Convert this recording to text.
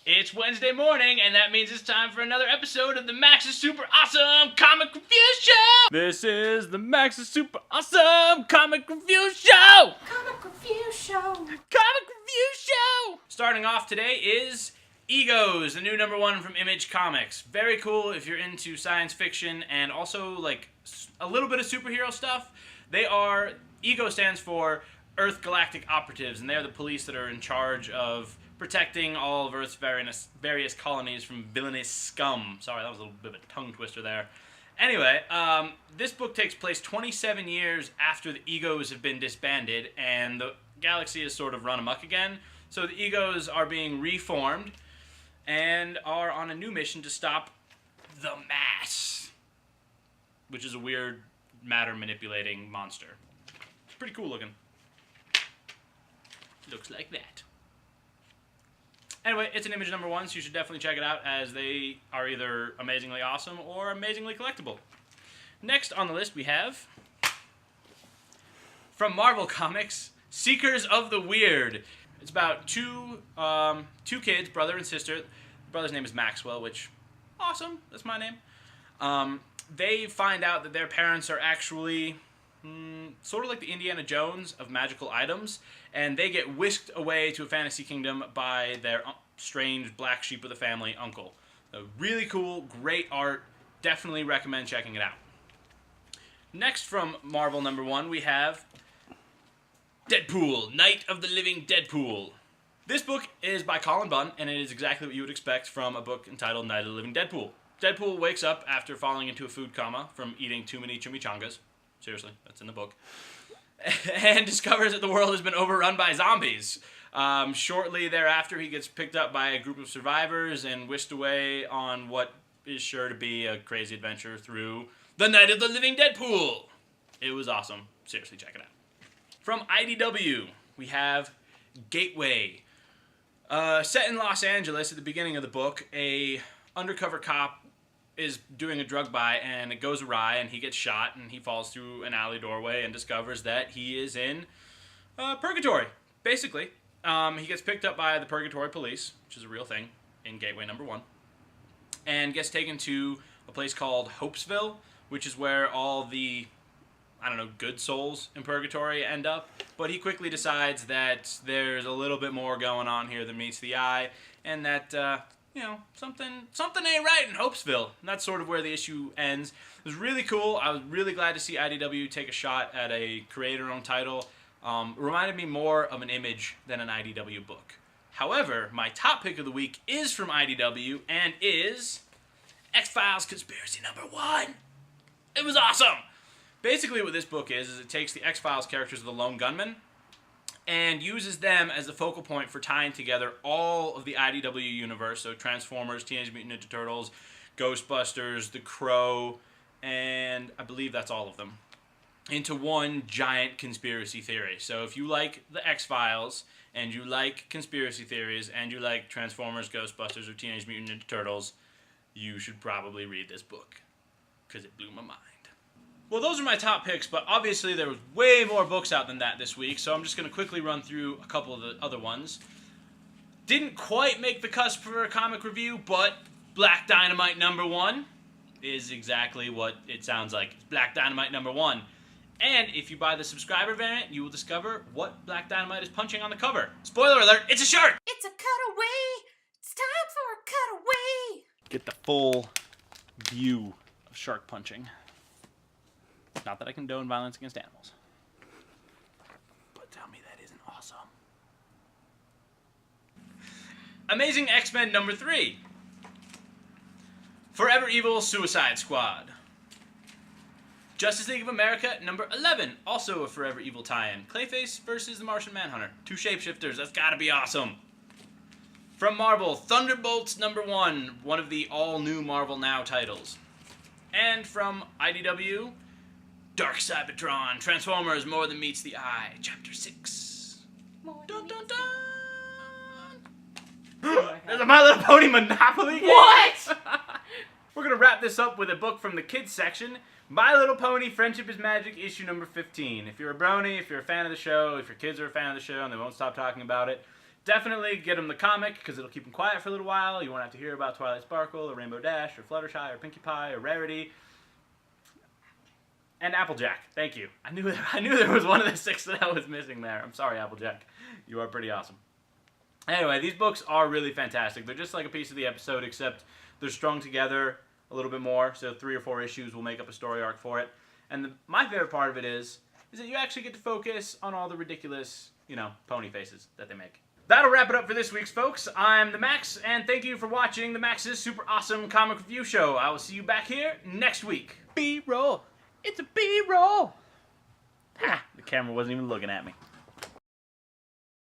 It's Wednesday morning, and that means it's time for another episode of the Max's Super Awesome Comic Review Show! This is the Max's Super Awesome Comic Review Show! Comic Review Show! Comic Review Show! Starting off today is Egos, the new #1 from Image Comics. Very cool if you're into science fiction and also like a little bit of superhero stuff. Ego stands for Earth Galactic Operatives, and they are the police that are in charge of protecting all of Earth's various colonies from villainous scum. Sorry, that was a little bit of a tongue twister there. Anyway, this book takes place 27 years after the Egos have been disbanded, and the galaxy has sort of run amok again. So the Egos are being reformed, and are on a new mission to stop the Mass, which is a weird matter-manipulating monster. It's pretty cool looking. Looks like that. Anyway, it's an Image #1, so you should definitely check it out, as they are either amazingly awesome or amazingly collectible. Next on the list we have, from Marvel Comics, Seekers of the Weird. It's about two kids, brother and sister. The brother's name is Maxwell, which, awesome, that's my name. They find out that their parents are actually sort of like the Indiana Jones of magical items, and they get whisked away to a fantasy kingdom by their strange black sheep of the family uncle. So really cool, great art, definitely recommend checking it out. Next from Marvel #1 we have Deadpool, Night of the Living Deadpool. This book is by Colin Bunn, and it is exactly what you would expect from a book entitled Night of the Living Deadpool. Deadpool wakes up after falling into a food coma from eating too many chimichangas. Seriously, that's in the book. And discovers that the world has been overrun by zombies. Shortly thereafter, he gets picked up by a group of survivors and whisked away on what is sure to be a crazy adventure through the Night of the Living Deadpool. It was awesome. Seriously, check it out. From IDW, we have Gateway. Set in Los Angeles at the beginning of the book, a undercover cop is doing a drug buy, and it goes awry, and he gets shot, and he falls through an alley doorway and discovers that he is in purgatory, basically. He gets picked up by the purgatory police, which is a real thing in Gateway #1, and gets taken to a place called Hopesville, which is where all the, good souls in purgatory end up. But he quickly decides that there's a little bit more going on here than meets the eye, and that something ain't right in Hopesville. And that's sort of where the issue ends. It was really cool. I was really glad to see IDW take a shot at a creator-owned title. It reminded me more of an Image than an IDW book. However, my top pick of the week is from IDW and is XFiles Conspiracy #1. It was awesome! Basically what this book is it takes the XFiles characters of the Lone Gunman and uses them as the focal point for tying together all of the IDW universe, so Transformers, Teenage Mutant Ninja Turtles, Ghostbusters, The Crow, and I believe that's all of them, into one giant conspiracy theory. So if you like the X-Files, and you like conspiracy theories, and you like Transformers, Ghostbusters, or Teenage Mutant Ninja Turtles, you should probably read this book, because it blew my mind. Well, those are my top picks, but obviously there was way more books out than that this week, so I'm just going to quickly run through a couple of the other ones. Didn't quite make the cusp for a comic review, but Black Dynamite #1 is exactly what it sounds like. It's Black Dynamite #1. And if you buy the subscriber variant, you will discover what Black Dynamite is punching on the cover. Spoiler alert, it's a shark! It's a cutaway! It's time for a cutaway! Get the full view of shark punching. Not that I condone violence against animals. But tell me that isn't awesome. Amazing X-Men #3. Forever Evil Suicide Squad. Justice League of America #11. Also a Forever Evil tie-in. Clayface versus the Martian Manhunter. Two shapeshifters. That's gotta be awesome. From Marvel, Thunderbolts #1. One of the all-new Marvel Now titles. And from IDW, Dark Cybertron, Transformers More Than Meets the Eye, Chapter 6. Dun dun dun! There's a My Little Pony Monopoly game! What? We're gonna wrap this up with a book from the kids section, My Little Pony Friendship is Magic, issue #15. If you're a brony, if you're a fan of the show, if your kids are a fan of the show and they won't stop talking about it, definitely get them the comic because it'll keep them quiet for a little while. You won't have to hear about Twilight Sparkle or Rainbow Dash or Fluttershy or Pinkie Pie or Rarity. And Applejack. Thank you. I knew there was one of the 6 that I was missing there. I'm sorry, Applejack. You are pretty awesome. Anyway, these books are really fantastic. They're just like a piece of the episode, except they're strung together a little bit more. So 3 or 4 issues will make up a story arc for it. And my favorite part of it is that you actually get to focus on all the ridiculous, pony faces that they make. That'll wrap it up for this week's folks. I'm the Max, and thank you for watching the Max's super awesome comic review show. I will see you back here next week. B-roll. It's a B-roll. Ha! The camera wasn't even looking at me.